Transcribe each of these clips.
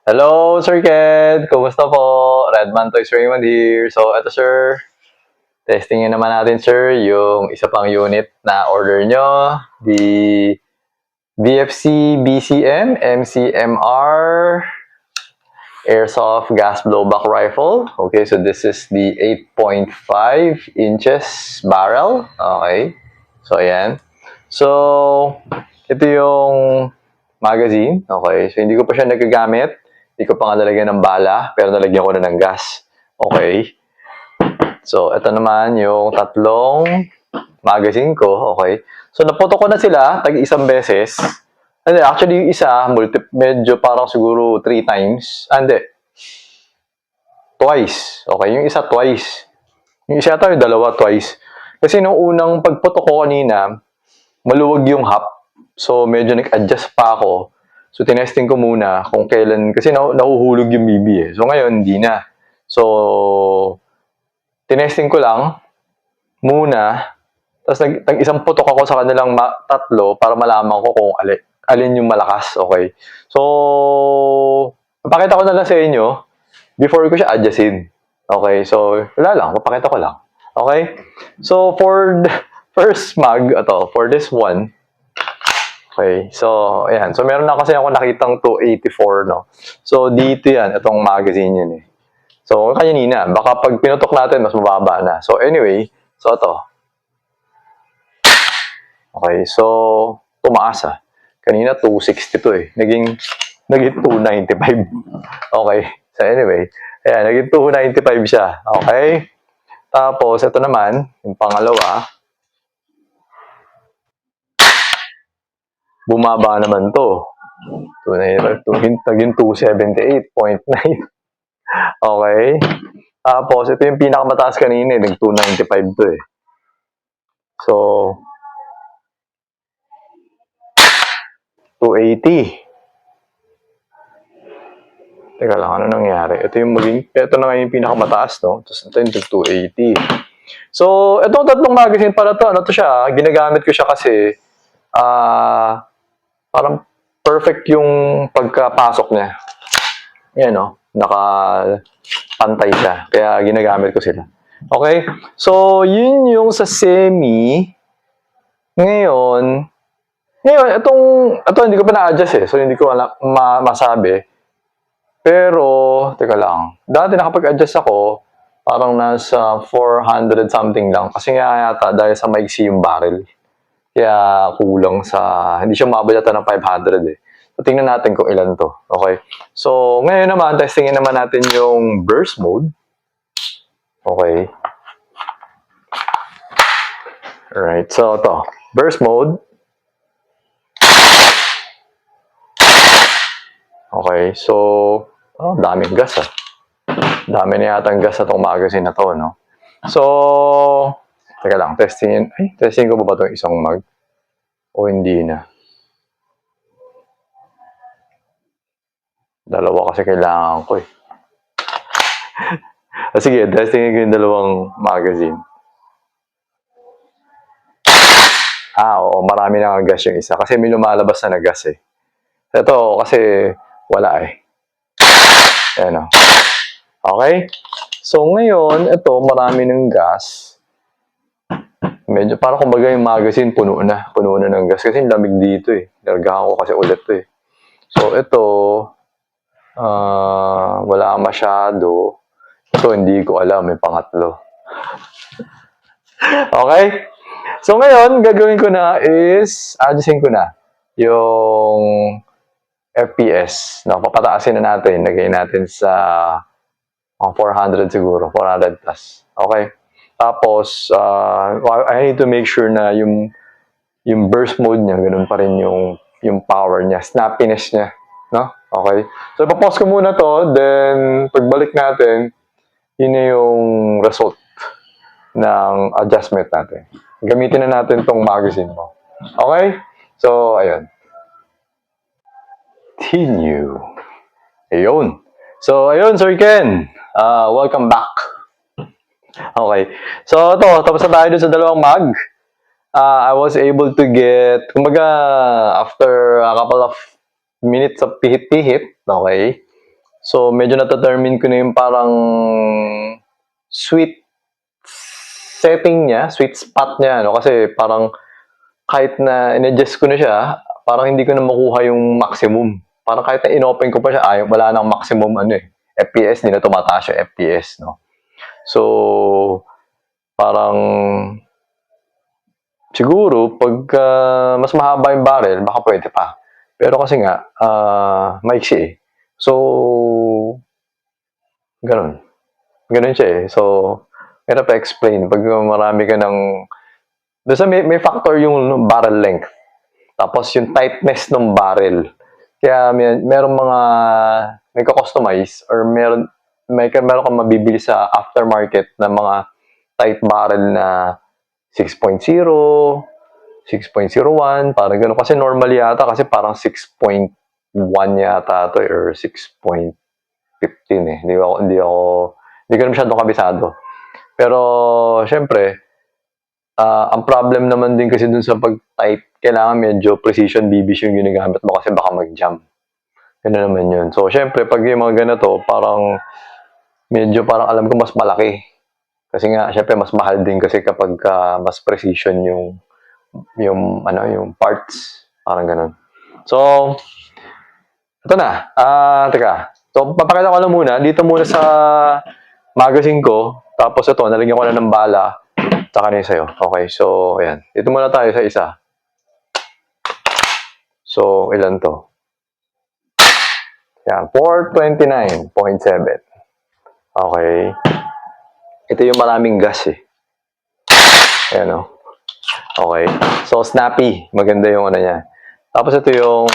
Hello, Sir Ken! Kumusta po? Redman Toys Raymond here. So, eto sir, testingin naman natin sir yung isa pang unit na order nyo. The VFC BCM MCMR Airsoft Gas Blowback Rifle. Okay, so this is the 8.5 inches barrel. Okay, so ayan. So, ito yung magazine. Okay, so hindi ko pa siya nagagamit. Hindi ko pa nga nalagyan ng bala, pero nalagyan ko na ng gas. Okay. So, ito naman yung tatlong magazine ko. Okay. So, naputo ko na sila tag-isang beses. And actually, yung isa, medyo parang siguro 3 times. Hindi. Twice. Okay. Yung isa, twice. Yung isa tayo, dalawa, twice. Kasi nung unang pagputo ko kanina, maluwag yung hap. So, medyo nag-adjust pa ako. So, tinesting ko muna kung kailan, kasi nahuhulog yung BB eh. So, ngayon, hindi na. So, tinesting ko lang muna. Tapos, isang putok ako sa kanilang tatlo para malaman ko kung alin yung malakas. Okay. So, papakita ko na lang sa inyo before ko siya adjustin. Okay. So, wala lang. Papakita ko lang. Okay. So, for the first mag, for this one, okay, so, ayan. So, meron na kasi ako nakitang 284, no? So, dito yan, itong magazine yan eh. So, kanina, baka pag pinutok natin, mas mababa na. So, anyway, so, ito. Okay, so, tumaas ah. Kanina, 262 eh. Naging 295. Okay, so anyway, ayan, naging 295 siya. Okay? Tapos, ito naman, yung pangalawa, bumaba naman to. 278.9. Okay. Tapos, ito yung pinakamataas kanina, nag-295 to eh. So, 280. Teka lang, ano nangyari? Ito na nga yung pinakamataas, no? Tapos ito yung 280. So, itong tatlong magazine para to, ano to siya, ginagamit ko siya kasi, parang perfect yung pagkapasok niya. Yan, no? Naka-pantay siya. Kaya ginagamit ko sila. Okay? So, yun yung sa semi. Ngayon, ito hindi ko pa na-adjust eh. So, hindi ko masabi. Pero, teka lang. Dati nakapag-adjust ako, parang nasa 400 something lang. Kasi nga yata, dahil sa maiksi yung barrel. Kaya kulang hindi siya maabot yata ng 500 eh. So, tingnan natin kung ilan to. Okay? So, ngayon naman, testingin naman natin yung burst mode. Okay. Alright, so ito. Burst mode. Okay, so, daming gas ah. Dami na yata ang gas na itong magazine na to, no? So, teka lang, testingin ko ba itong isang mag? O hindi na? Dalawa kasi kailangan ko eh. Sige, testingin ko yung dalawang magazine. Oo, marami na gas yung isa. Kasi may lumalabas na gas eh. Ito, kasi wala eh. Ayan o. Okay? So, ngayon, ito, marami ng gas. Medyo, parang kumbaga yung magazine, puno na ng gas. Kasi lamig dito eh. Nargahan ko kasi ulit to eh. So, ito, wala masyado. Ito, hindi ko alam. May pangatlo. Okay? So, ngayon, gagawin ko na is, adjustin ko na yung FPS. No, papataasin na natin. Lagay natin sa 400 siguro. 400 plus. Okay? Tapos, I need to make sure na yung burst mode niya, ganun pa rin yung power niya, snappiness niya. No? Okay? So, ipapause ko muna to. Then, pagbalik natin, yun na yung result ng adjustment natin. Gamitin na natin tong magazine mo. Okay? So, ayun. Continue. Ayun. So, ayun, Sir Ken. Welcome back. Okay. So, ito. Tapos na tayo dun sa dalawang mag. I was able to get, kumbaga, after a couple of minutes of pihit-pihit, okay, So, medyo na-determine ko na yung parang sweet setting niya, sweet spot niya, no? Kasi parang kahit na in-adjust ko na siya, parang hindi ko na makuha yung maximum. Parang kahit na in-open ko pa siya, wala nang maximum FPS, hindi na tumataas yung FPS, no? So, parang siguro pag mas mahaba yung barrel, baka pwede pa. Pero kasi nga, maiksi eh. So, ganun. Ganun siya eh. So, hirap explain. Pag marami ka ng... Basta may factor yung barrel length. Tapos yung tightness ng barrel. Kaya merong mga may ka-customize or meron kang mabibili sa aftermarket na mga tight barrel na 6.0, 6.01, parang gano'n. Kasi normally yata, kasi parang 6.1 yata to or 6.15 eh. Hindi ko na masyadong kabisado. Pero, syempre, ang problem naman din kasi dun sa pag-tight, kailangan medyo precision BBs yung ginagamit mo kasi baka mag-jam. Gano'n naman yun. So, syempre, pag yung mga ganito, medyo parang alam ko mas malaki. Kasi nga, syempre, mas mahal din kasi kapag mas precision yung parts. Parang ganun. So, ito na. Teka. So, papakita ko lang muna. Dito muna sa magazine ko. Tapos ito, nalagyan ko na ng bala. Tsaka na sa'yo. Okay, so, ayan. Dito muna tayo sa isa. So, ilan to? Ayan, 429.7. Okay. Ito yung maraming gas eh. Ayan o. Okay. So, snappy. Maganda yung niya. Tapos ito yung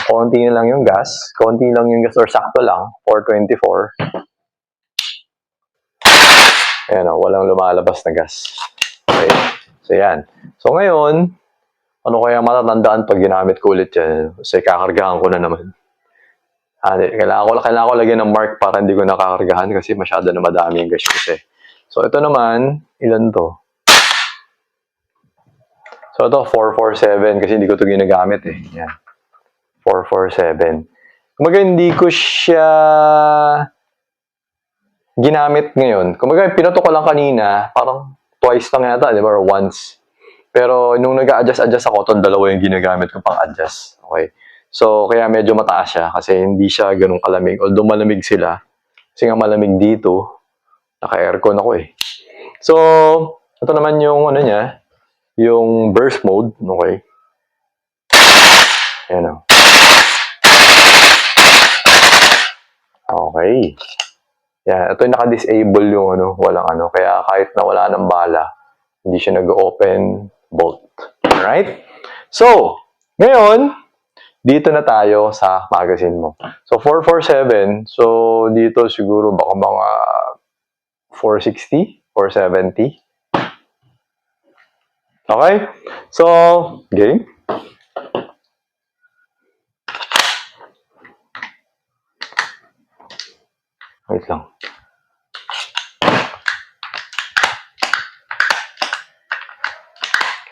konti lang yung gas. Konti lang yung gas or sakto lang. 424. Ayan o. Walang lumalabas na gas. Okay. So, yan. So, ngayon, ano kaya matatandaan pag ginamit ko ulit yan? Kasi kakargahan ko na naman. Kailangan ko lagyan ng mark para hindi ko nakakargahan kasi masyado na madami yung gas kasi. So, ito naman, ilan to? So, ito, 447 kasi hindi ko ito ginagamit eh. Yan. 447. Kumbaga, hindi ko siya ginamit ngayon. Kumbaga, pinato ko lang kanina, parang twice lang yata, di ba? Or once. Pero, nung nag-a-adjust ako, itong dalawa yung ginagamit ko pang adjust. Okay. So, kaya medyo mataas siya kasi hindi siya ganun kalamig. Although malamig sila. Kasi nga malamig dito. Naka-aircon ako eh. So, ito naman yung niya, yung burst mode. Okay. Ayan o. Okay. Yan. Ito yung naka-disable yung walang Kaya kahit na wala ng bala, hindi siya nag-open bolt. Alright? So, ngayon, dito na tayo sa magazine mo. So, 447. So, dito siguro baka mga 460, 470. Okay? So, game. Wait lang.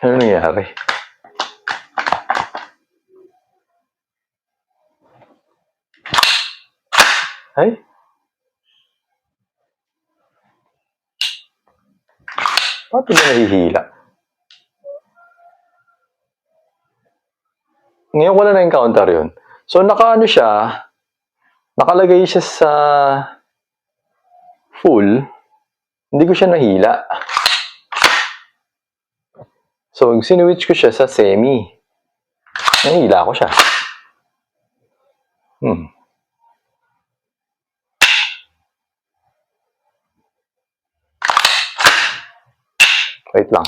Ano nangyari? Ay? Bakit ba nahihila? Ngayon ko na na-encounter yun. So, nakalagay siya sa full. Hindi ko siya nahila. So, sinuwitch ko siya sa semi. Nahila ko siya. Wait lang.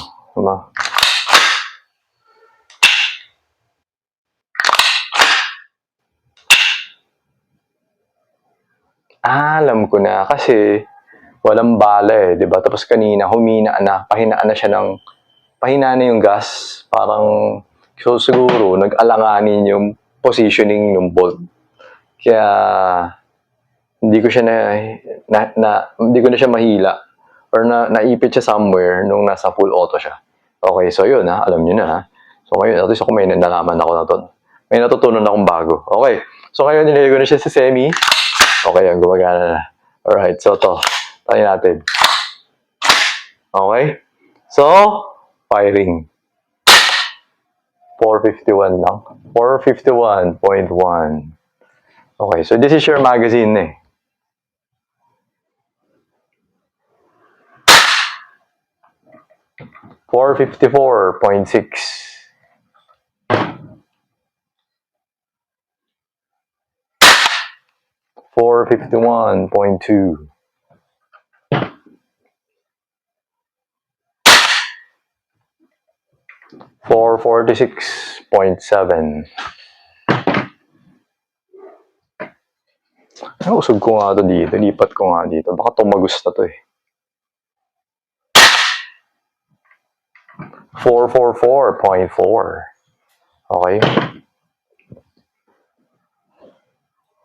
Alam ko na. Kasi, walang bala eh. Diba? Tapos kanina, pahinaan na yung gas. Parang, so siguro, nag-alanganin yung positioning ng bolt. Kaya, hindi ko na siya mahila. Or naipit siya somewhere nung nasa full auto siya. Okay, so yun alam nyo na. So ngayon, at least ako may nalaman ako na to. May natutunan akong bago. Okay. Okay. So, ngayon, nilagay ko na siya sa semi. Okay, ang gumagana na. Alright, so to. Tayo natin. Okay. So, firing. 451 lang. 451.1. Okay, so this is your magazine eh. $454.6. 451.2. 446.7. Usog ko nga to dito. Lipat ko nga dito. Baka tumagos na to eh. 444.4. Okay.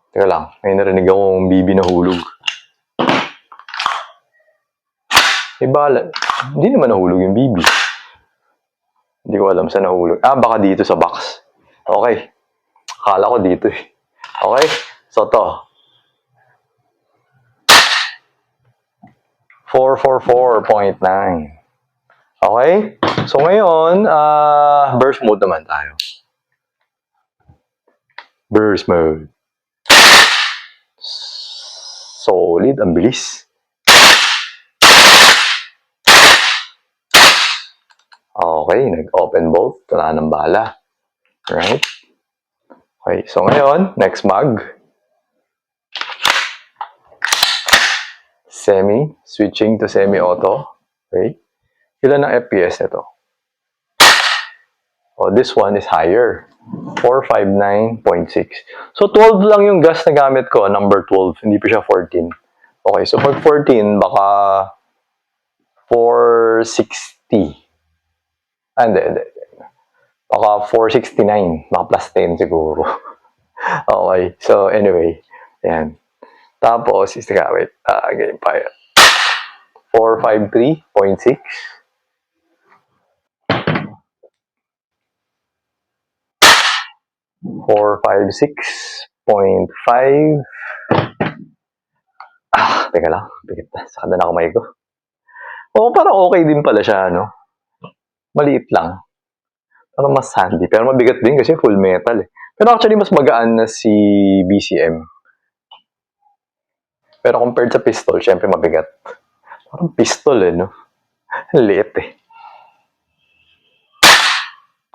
Teka lang. May narinig akong bibi na hulog. Bala. Hindi naman nahulog yung bibi. Hindi ko alam saan nahulog. Baka dito sa box. Okay. Akala ko dito eh. Okay. So to. 444.9. Okay? So ngayon, burst mode naman tayo. Burst mode. Solid, ang bilis. Okay, nag-open bolt. Wala ng bala. Right? Okay, so ngayon, next mag. Semi, switching to semi-auto. Okay. Ilan ang FPS nito? Oh, this one is higher. 459.6. So, 12 lang yung gas na gamit ko. Number 12. Hindi pa siya 14. Okay, so pag 14, baka 460. Hindi. Baka 469. Baka plus 10 siguro. Okay, so anyway. Yan. Tapos, wait. Game fire. 453.6. 456.5. Teka lang. Bigit na. Sakada na kamay ko. Parang okay din pala siya, no? Maliit lang. Parang mas handy. Pero mabigat din kasi full metal eh. Pero actually, mas magaan na si BCM. Pero compared sa pistol, syempre mabigat. Parang pistol eh, no? Liit eh.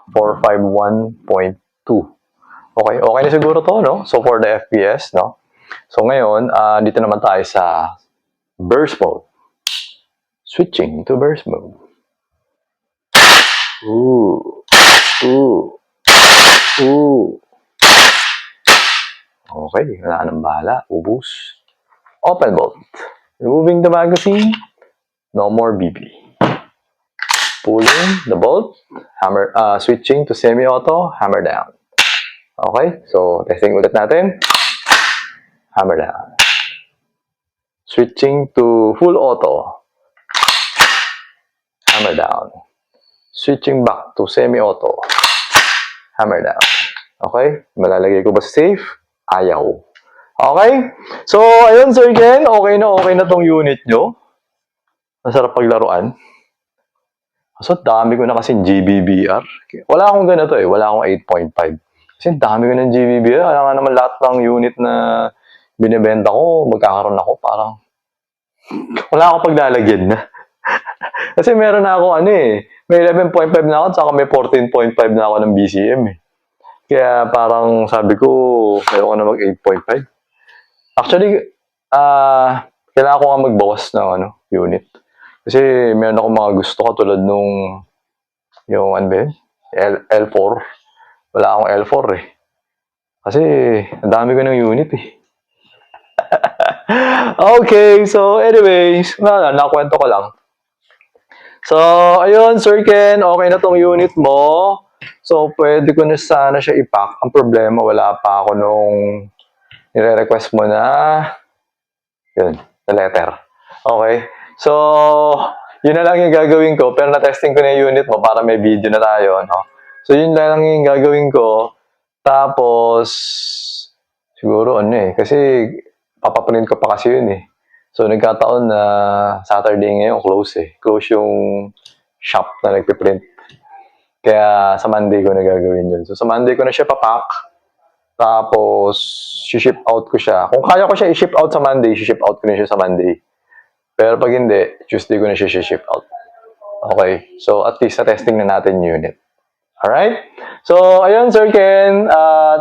451.2. Okay na siguro to, no? So, for the FPS, no? So, ngayon, dito naman tayo sa burst mode. Switching to burst mode. Ooh. Okay, wala nang bala. Ubus. Open bolt. Removing the magazine. No more BB. Pulling the bolt. Hammer. Switching to semi-auto. Hammer down. Okay, so testing ulit natin. Hammer down. Switching to full auto. Hammer down. Switching back to semi-auto. Hammer down. Okay, malalagay ko ba sa safe? Ayaw. Okay, so ayun Sir Ken, okay na tong unit nyo. Masarap paglaruan. So dami ko na kasing GBBR. Wala akong ganito eh, wala akong 8.5. Kasi dami ko ng GBBR. Alam nga naman lahat ng unit na binibenta ko, magkakaroon ako. Parang wala akong paglalagyan na. Kasi meron na ako may 11.5 na ako, saka may 14.5 na ako ng BCM eh. Kaya parang sabi ko, ayoko na mag 8.5. Actually, kailangan ko nga magbawas ng unit. Kasi meron akong mga gusto katulad nung yung L4. Wala akong L4 eh. Kasi ang dami ko ng unit eh. Okay, so anyways, nakwento ko lang. So, ayun, Sir Ken, okay na tong unit mo. So, pwede ko na sana siya ipack. Ang problema, wala pa ako nung nire-request mo na yun, the letter. Okay? So, yun na lang yung gagawin ko. Pero na-testing ko na yung unit mo para may video na tayo, no? So, yun lang yung gagawin ko. Tapos, Siguro ano eh, kasi papaprint ko pa kasi yun eh. So nagkataon na Saturday ngayon close eh. Close yung shop na nagpiprint. Kaya sa Monday ko na gagawin yun. So sa Monday ko na siya papak. Tapos, ship out ko siya. Kung kaya ko siya i-ship out sa Monday, ship out ko na siya sa Monday. Pero pag hindi, Tuesday ko na siya ship out. Okay. So, at least na-testing na natin yung unit. Alright? So, ayun, Sir Ken.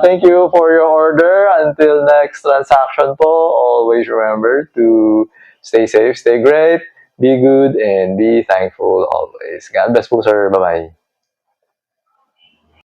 Thank you for your order. Until next transaction po, always remember to stay safe, stay great, be good, and be thankful always. God bless po, sir. Bye-bye.